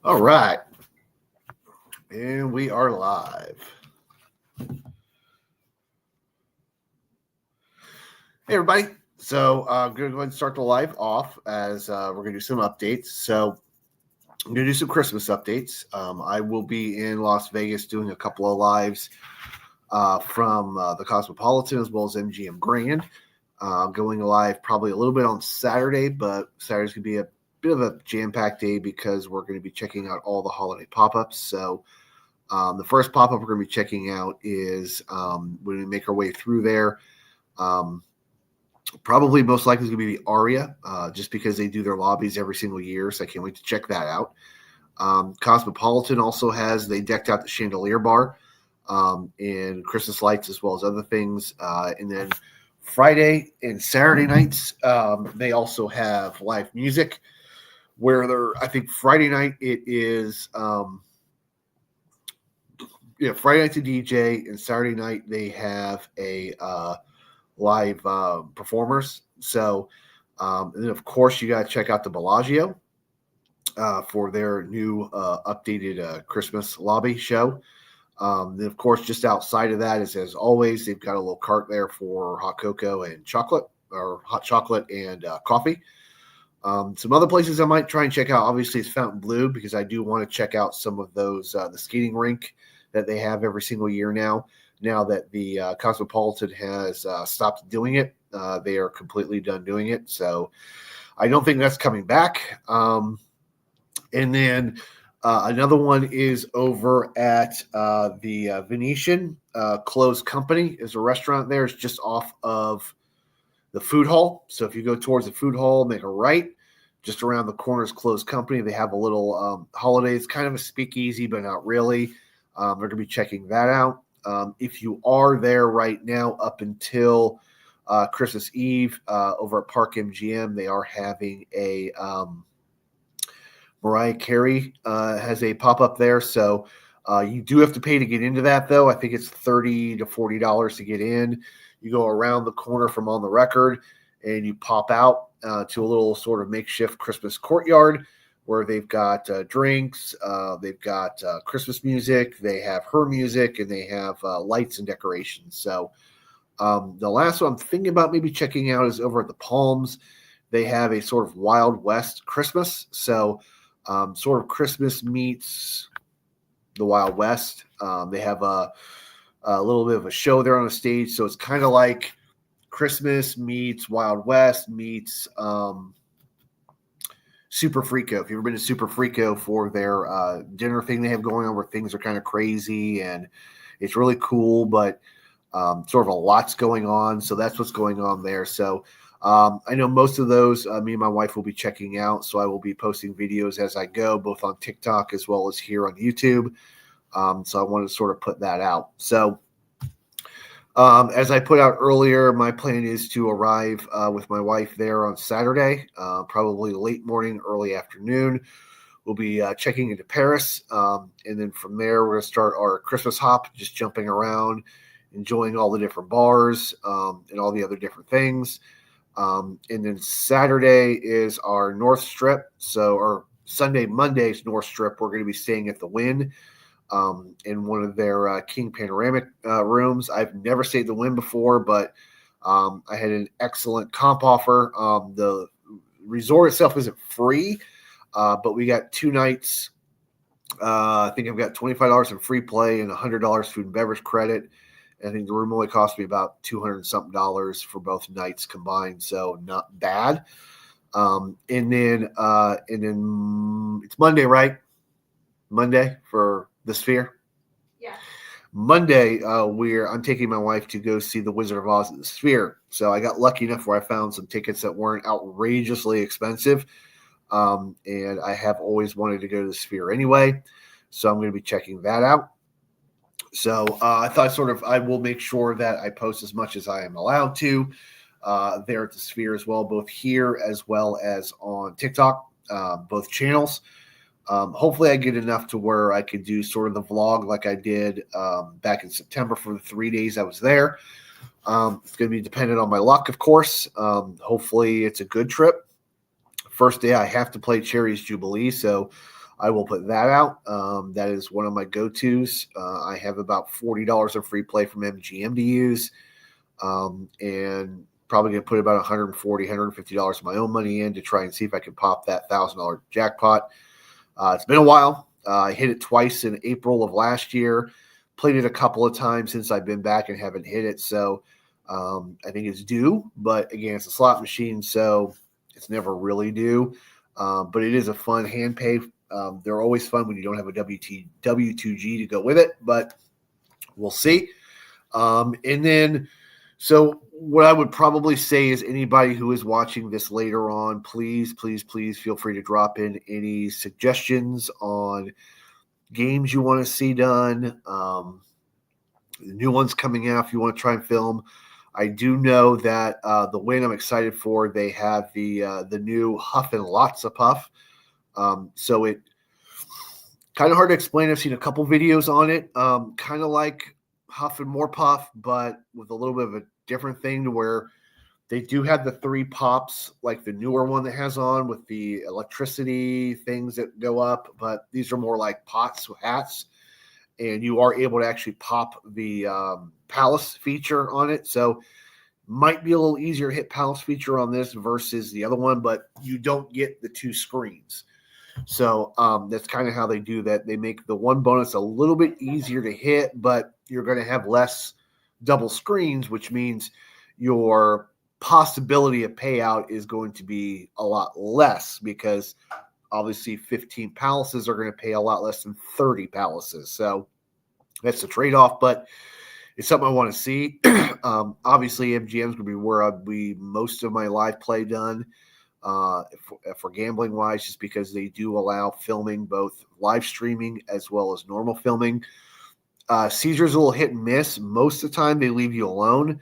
All right. And we are live. Hey, everybody. So I'm going to go ahead and start the live off as we're going to do some updates. So I'm going to do some Christmas updates. I will be in Las Vegas doing a couple of lives from the Cosmopolitan as well as MGM Grand. Going live probably a little bit on Saturday, but Saturday's going to be a bit of a jam-packed day because we're going to be checking out all the holiday pop-ups. So the first pop-up we're going to be checking out is when we make our way through there. Probably most likely is going to be the Aria, just because they do their lobbies every single year. So I can't wait to check that out. Cosmopolitan also they decked out the chandelier bar and Christmas lights as well as other things. And then Friday and Saturday nights, they also have live music where I think Friday night it is, Friday night's a DJ and Saturday night they have a live performers. So, and then of course you got to check out the Bellagio for their new updated Christmas lobby show. Then of course, just outside of that is, as always, they've got a little cart there for hot cocoa and chocolate, or hot chocolate and coffee. Some other places I might try and check out, obviously, is Fontainebleau, because I do want to check out some of those, the skating rink that they have every single year now that the Cosmopolitan has stopped doing it. They are completely done doing it. So I don't think that's coming back. And then another one is over at the Venetian Closed Company. Is a restaurant there. It's just off of the food hall. So if you go towards the food hall, make a right. Just around the corner is Closed Company. They have a little holiday. It's kind of a speakeasy, but not really. They're going to be checking that out. If you are there right now up until Christmas Eve over at Park MGM, they are having a Mariah Carey has a pop-up there. So you do have to pay to get into that, though. I think it's $30 to $40 to get in. You go around the corner from On the Record, and you pop out to a little sort of makeshift Christmas courtyard where they've got drinks, they've got Christmas music, they have her music, and they have lights and decorations. So the last one I'm thinking about maybe checking out is over at the Palms. They have a sort of Wild West Christmas. So sort of Christmas meets the Wild West. They have a little bit of a show there on the stage. So it's kind of like Christmas meets Wild West meets Super Frico. If you've ever been to Super Frico for their dinner thing they have going on where things are kind of crazy and it's really cool, but sort of a lot's going on. So that's what's going on there. So I know most of those me and my wife will be checking out. So I will be posting videos as I go, both on TikTok as well as here on YouTube. So I wanted to sort of put that out. So as I put out earlier, my plan is to arrive with my wife there on Saturday, probably late morning, early afternoon. We'll be checking into Paris. And then from there, we're going to start our Christmas hop, just jumping around, enjoying all the different bars and all the other different things. And then Saturday is our North Strip. Or Monday's North Strip, we're going to be staying at the Wynn. In one of their King Panoramic rooms. I've never stayed the Wynn before, but I had an excellent comp offer. The resort itself isn't free, but we got 2 nights. I think I've got $25 in free play and $100 food and beverage credit. I think the room only cost me about $200 and something for both nights combined, so not bad. And then it's Monday, right? Monday for the Sphere. Yeah. Monday, I'm taking my wife to go see the Wizard of Oz at the Sphere. So I got lucky enough where I found some tickets that weren't outrageously expensive. And I have always wanted to go to the Sphere anyway. So I'm going to be checking that out. So I thought I will make sure that I post as much as I am allowed to there at the Sphere as well, both here as well as on TikTok, both channels. Hopefully I get enough to where I could do sort of the vlog like I did back in September for the 3 days I was there. It's going to be dependent on my luck, of course. Hopefully it's a good trip. First day I have to play Cherry's Jubilee, so I will put that out. That is one of my go-tos. I have about $40 of free play from MGM to use, and probably going to put about $140, $150 of my own money in to try and see if I can pop that $1,000 jackpot. It's been a while. I hit it twice in April of last year. Played it a couple of times since I've been back and haven't hit it. So I think it's due. But again, it's a slot machine, so it's never really due. But it is a fun hand pay. They're always fun when you don't have a W2G to go with it. But we'll see. And then, so what I would probably say is anybody who is watching this later on, please feel free to drop in any suggestions on games you want to see done, new ones coming out if you want to try and film. I do know that the Wynn I'm excited for, they have the new Huff and Lots of Puff. So it kind of hard to explain. I've seen a couple videos on it, kind of like Huff and More Puff, but with a little bit of a different thing to where they do have the 3 pops, like the newer one that has on with the electricity things that go up, but these are more like pots with hats, and you are able to actually pop the Palace feature on it. So might be a little easier to hit Palace feature on this versus the other one, but you don't get the 2 screens. So that's kind of how they do that. They make the one bonus a little bit easier to hit, but you're going to have less double screens, which means your possibility of payout is going to be a lot less, because obviously 15 palaces are going to pay a lot less than 30 palaces. So that's the trade-off, but it's something I want to see. Obviously, MGM is going to be where I'll be most of my live play done for gambling-wise, just because they do allow filming, both live streaming as well as normal filming. Caesars a little hit and miss. Most of the time, they leave you alone.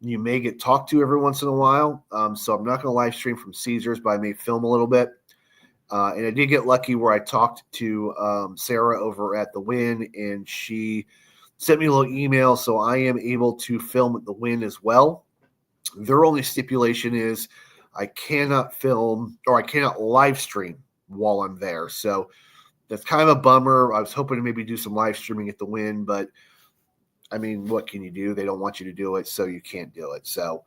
You may get talked to every once in a while. So I'm not going to live stream from Caesars, but I may film a little bit. And I did get lucky where I talked to Sarah over at the Wynn, and she sent me a little email, so I am able to film at the Wynn as well. Their only stipulation is I cannot film, or I cannot live stream while I'm there. So that's kind of a bummer. I was hoping to maybe do some live streaming at the Wynn, but I mean, what can you do? They don't want you to do it, so you can't do it. So,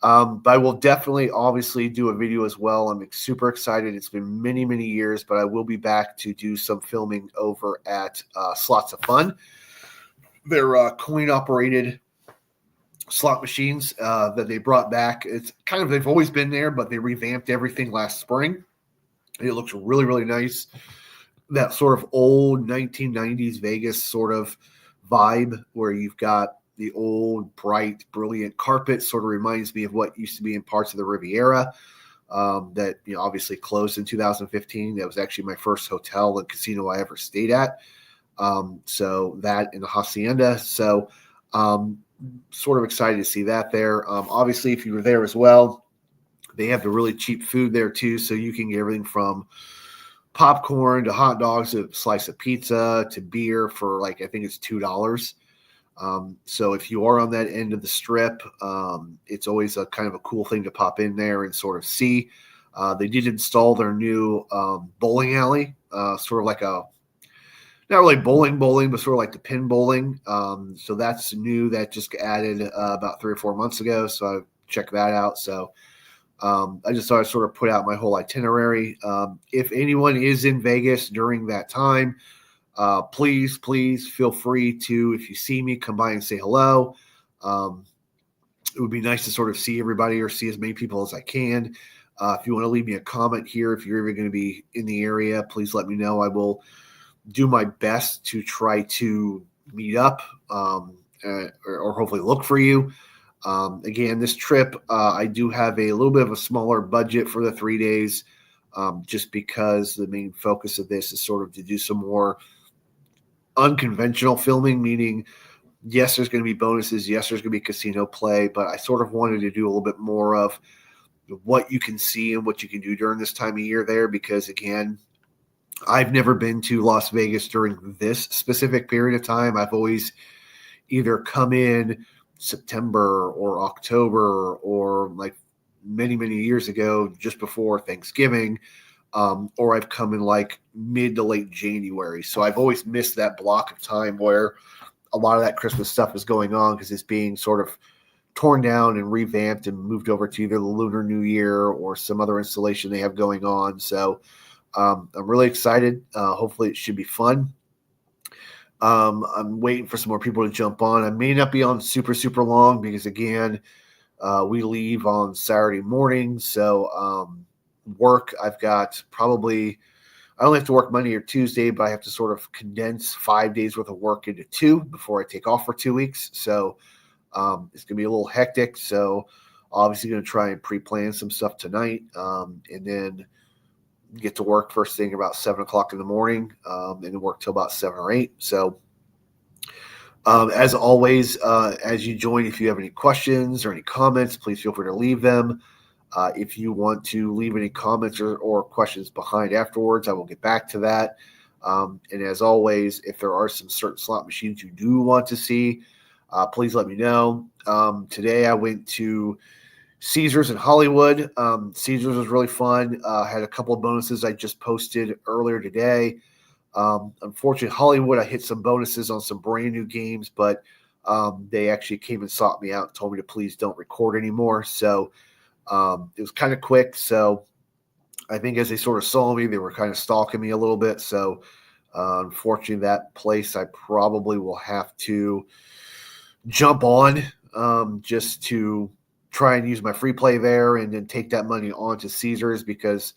but I will definitely, obviously, do a video as well. I'm super excited. It's been many, many years, but I will be back to do some filming over at Slots of Fun. They're coin-operated slot machines that they brought back. It's kind of, they've always been there, but they revamped everything last spring. It looks really, really nice. That sort of old 1990s Vegas sort of vibe, where you've got the old, bright, brilliant carpet. Sort of reminds me of what used to be in parts of the Riviera that, you know, obviously closed in 2015. That was actually my first hotel and casino I ever stayed at. So that in the Hacienda. So sort of excited to see that there. Obviously, if you were there as well, they have the really cheap food there too. So you can get everything from popcorn to hot dogs, a slice of pizza to beer for, like, I think it's $2. So if you are on that end of the strip, it's always a kind of a cool thing to pop in there and sort of see. They did install their new bowling alley, sort of like a, not really bowling, but sort of like the pin bowling. So that's new. That just added about 3 or 4 months ago. So I checked that out. So I just thought I'd sort of put out my whole itinerary. If anyone is in Vegas during that time, please feel free to, if you see me, come by and say hello. It would be nice to sort of see everybody, or see as many people as I can. If you want to leave me a comment here, if you're ever going to be in the area, please let me know. I will do my best to try to meet up or hopefully look for you. Again, this trip, I do have a little bit of a smaller budget for the 3 days, just because the main focus of this is sort of to do some more unconventional filming, meaning, yes, there's going to be bonuses. Yes, there's going to be casino play, but I sort of wanted to do a little bit more of what you can see and what you can do during this time of year there, because, again, I've never been to Las Vegas during this specific period of time. I've always either come in September or October, or like many, many years ago, just before Thanksgiving. or I've come in like mid to late January. So I've always missed that block of time where a lot of that Christmas stuff is going on because it's being sort of torn down and revamped and moved over to either the Lunar New Year or some other installation they have going on. So I'm really excited. Hopefully it should be fun. I'm waiting for some more people to jump on. I may not be on super, super long because, again, we leave on Saturday morning. So work, I've got probably – I only have to work Monday or Tuesday, but I have to sort of condense 5 days worth of work into 2 before I take off for 2 weeks. So it's going to be a little hectic. So obviously going to try and pre-plan some stuff tonight and then get to work first thing about 7 o'clock in the morning and then work till about 7 or 8. So as always, as you join, if you have any questions or any comments, please feel free to leave them. If you want to leave any comments or questions behind afterwards, I will get back to that. And as always, if there are some certain slot machines you do want to see, please let me know. Today I went to Caesars in Hollywood. Caesars was really fun. Had a couple of bonuses I just posted earlier today. Unfortunately, Hollywood, I hit some bonuses on some brand new games, but they actually came and sought me out and told me to please don't record anymore. So it was kind of quick. So I think as they sort of saw me, they were kind of stalking me a little bit. So unfortunately, that place I probably will have to jump on just to try and use my free play there and then take that money on to Caesars because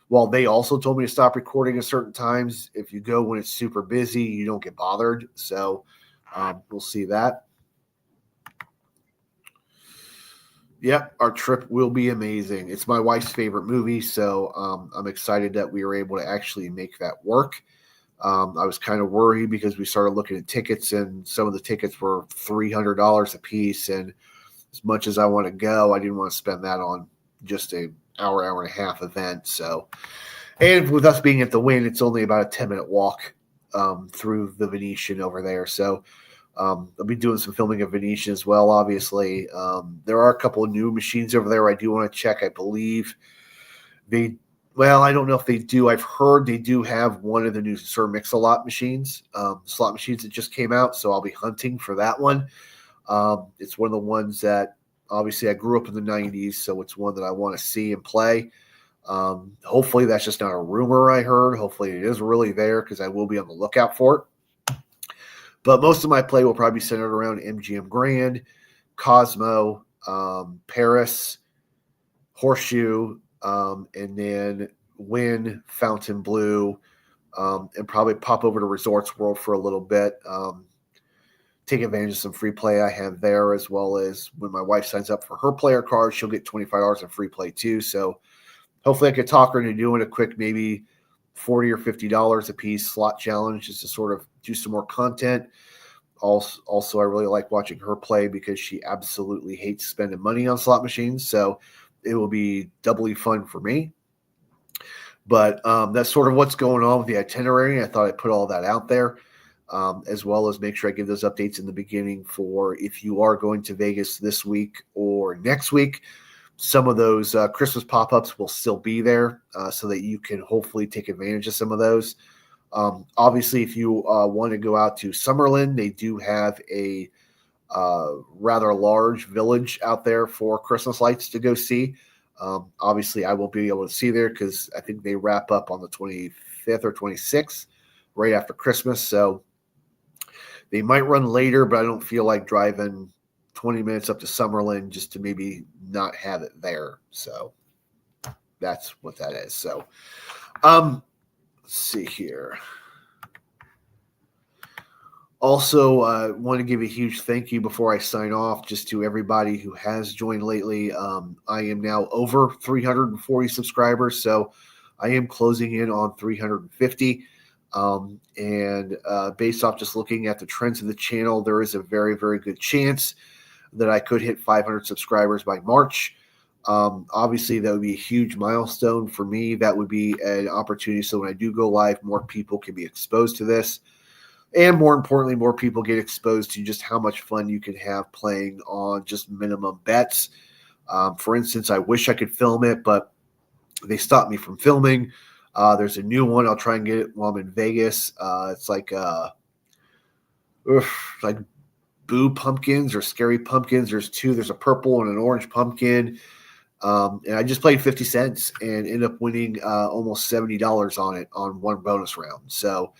while they also told me to stop recording at certain times, if you go when it's super busy, you don't get bothered. So we'll see that. Yep, our trip will be amazing. It's my wife's favorite movie, so I'm excited that we were able to actually make that work. I was kind of worried because we started looking at tickets, and some of the tickets were $300 a piece. And as much as I want to go, I didn't want to spend that on just an hour and a half event. So, and with us being at the Wynn, it's only about a 10-minute walk through the Venetian over there. So I'll be doing some filming of Venetian as well, obviously. There are a couple of new machines over there I do want to check. I believe I don't know if they do. I've heard they do have one of the new Sir Mix-a-Lot machines, slot machines that just came out, so I'll be hunting for that one. It's one of the ones that, obviously, I grew up in the 90s, so it's one that I want to see and play. Hopefully that's just not a rumor I heard. Hopefully it is really there because I will be on the lookout for it. But most of my play will probably be centered around MGM Grand, Cosmo, Paris, Horseshoe, and then Wynn, Fontainebleau, and probably pop over to Resorts World for a little bit. Take advantage of some free play I have there, as well as when my wife signs up for her player card, she'll get $25 in free play too. So hopefully I could talk her into doing a quick maybe $40 or $50 a piece slot challenge just to sort of do some more content. Also, I really like watching her play because she absolutely hates spending money on slot machines. So it will be doubly fun for me. But that's sort of what's going on with the itinerary. I thought I'd put all that out there, as well as make sure I give those updates in the beginning for if you are going to Vegas this week or next week. Some of those Christmas pop-ups will still be there so that you can hopefully take advantage of some of those. Obviously, if you want to go out to Summerlin, they do have a rather large village out there for Christmas lights to go see. Obviously, I won't be able to see there because I think they wrap up on the 25th or 26th, right after Christmas. So they might run later, but I don't feel like driving 20 minutes up to Summerlin just to maybe not have it there. So that's what that is. So let's see here. Also, want to give a huge thank you before I sign off just to everybody who has joined lately. I am now over 340 subscribers, so I am closing in on 350. And based off just looking at the trends of the channel, there is a very, very good chance that I could hit 500 subscribers by March. Obviously, that would be a huge milestone for me. That would be an opportunity so when I do go live, more people can be exposed to this. And more importantly, more people get exposed to just how much fun you can have playing on just minimum bets. For instance, I wish I could film it, but They stopped me from filming. There's a new one. I'll try and get it while I'm in Vegas. It's like Boo Pumpkins or Scary Pumpkins. There's two. There's a purple and an orange pumpkin. And I just played 50 cents and ended up winning almost $70 on it on one bonus round. So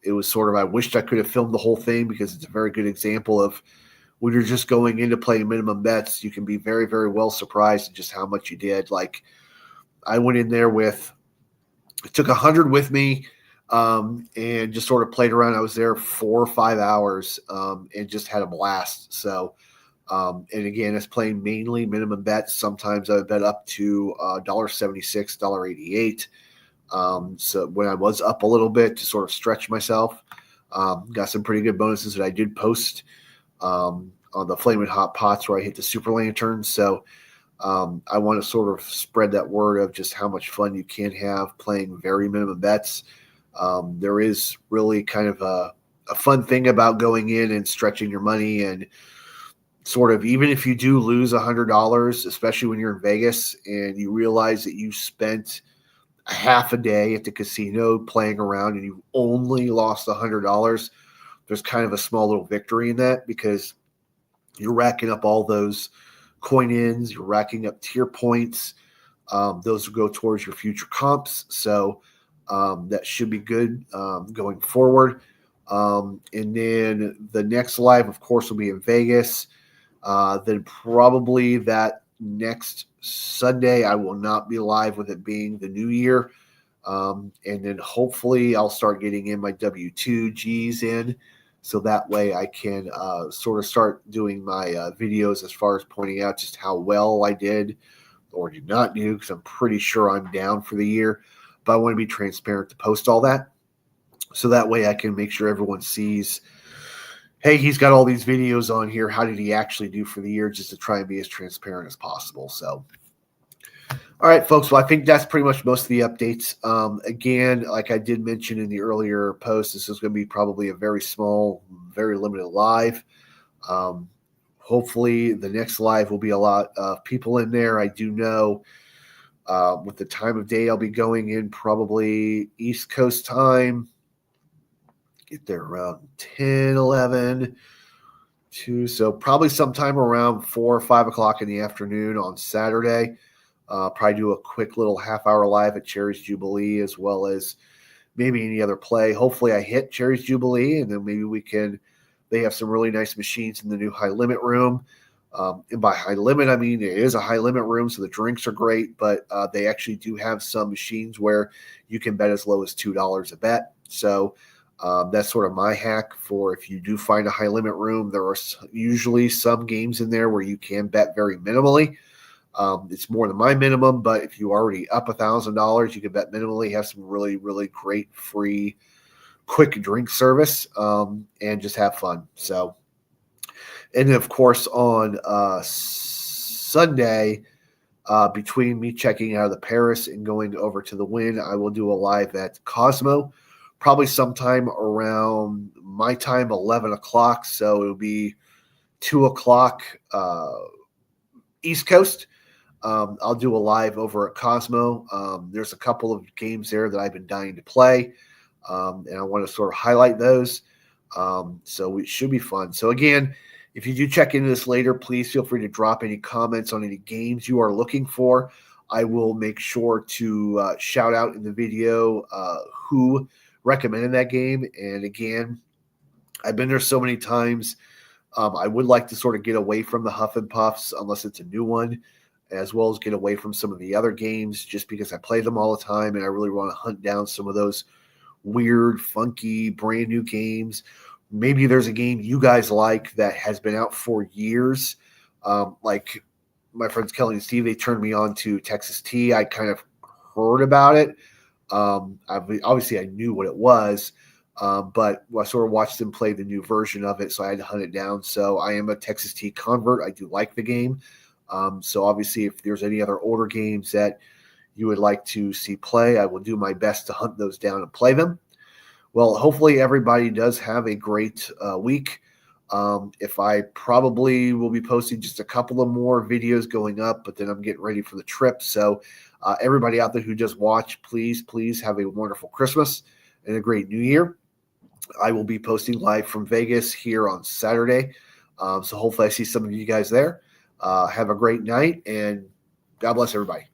it was sort of, I wished I could have filmed the whole thing because it's a very good example of when you're just going into playing minimum bets, you can be very, very well surprised at just how much you did. Like I went in there I took 100 with me and just sort of played around. I was there 4 or 5 hours and just had a blast. So, and again, it's playing mainly minimum bets. Sometimes I would bet up to $1.76, $1.88. So when I was up a little bit to sort of stretch myself, got some pretty good bonuses that I did post on the Flamin' Hot Pots where I hit the Super Lantern. So I want to sort of spread that word of just how much fun you can have playing very minimum bets. There is really kind of a fun thing about going in and stretching your money and sort of, even if you do lose $100, especially when you're in Vegas and you realize that you spent a half a day at the casino playing around and you only lost $100, there's kind of a small little victory in that because you're racking up all those coin ins, you're racking up tier points. Those will go towards your future comps. So that should be good going forward. And then the next live, of course, will be in Vegas. Then probably that next Sunday, I will not be live with it being the new year. And then hopefully I'll start getting in my W2Gs in. So that way I can sort of start doing my videos as far as pointing out just how well I did or did not do, because I'm pretty sure I'm down for the year. But I want to be transparent to post all that. So that way I can make sure everyone sees, hey, he's got all these videos on here. How did he actually do for the year? Just to try and be as transparent as possible. So, all right, folks. Well, I think that's pretty much most of the updates. Again, like I did mention in the earlier post, this is going to be probably a very small, very limited live. Hopefully the next live will be a lot of people in there. I do know with the time of day I'll be going in, probably East Coast time. Get there around 10, 11, 2. So probably sometime around 4 or 5 o'clock in the afternoon on Saturday. Probably do a quick little half-hour live at Cherry's Jubilee, as well as maybe any other play. Hopefully I hit Cherry's Jubilee, and then maybe they have some really nice machines in the new high limit room. And by high limit, I mean it is a high limit room, so the drinks are great, but they actually do have some machines where you can bet as low as $2 a bet. So that's sort of my hack for if you do find a high limit room. There are usually some games in there where you can bet very minimally. It's more than my minimum, but if you already up $1,000, you can bet minimally, have some really, really great free quick drink service, and just have fun. So, and then of course on Sunday, between me checking out of the Paris and going over to the Wynn, I will do a live at Cosmo, probably sometime around my time, 11 o'clock. So it'll be 2 o'clock East Coast. I'll do a live over at Cosmo. There's a couple of games there that I've been dying to play, and I want to sort of highlight those. So it should be fun. So again, if you do check into this later, please feel free to drop any comments on any games you are looking for. I will make sure to shout out in the video who recommended that game. And again, I've been there so many times. I would like to sort of get away from the Huff and Puffs unless it's a new one, as well as get away from some of the other games just because I play them all the time and I really want to hunt down some of those weird, funky, brand new games. Maybe there's a game you guys like that has been out for years. Like my friends Kelly and Steve, they turned me on to Texas Tea. I kind of heard about it. Obviously I knew what it was, but I sort of watched them play the new version of it, so I had to hunt it down. So I am a Texas Tea convert. I do like the game. So obviously if there's any other older games that you would like to see play, I will do my best to hunt those down and play them. Well, hopefully everybody does have a great week. If I probably will be posting just a couple of more videos going up, but then I'm getting ready for the trip. So Everybody out there who just watched, please have a wonderful Christmas and a great New Year. I will be posting live from Vegas here on Saturday. So hopefully I see some of you guys there. Have a great night, and God bless everybody.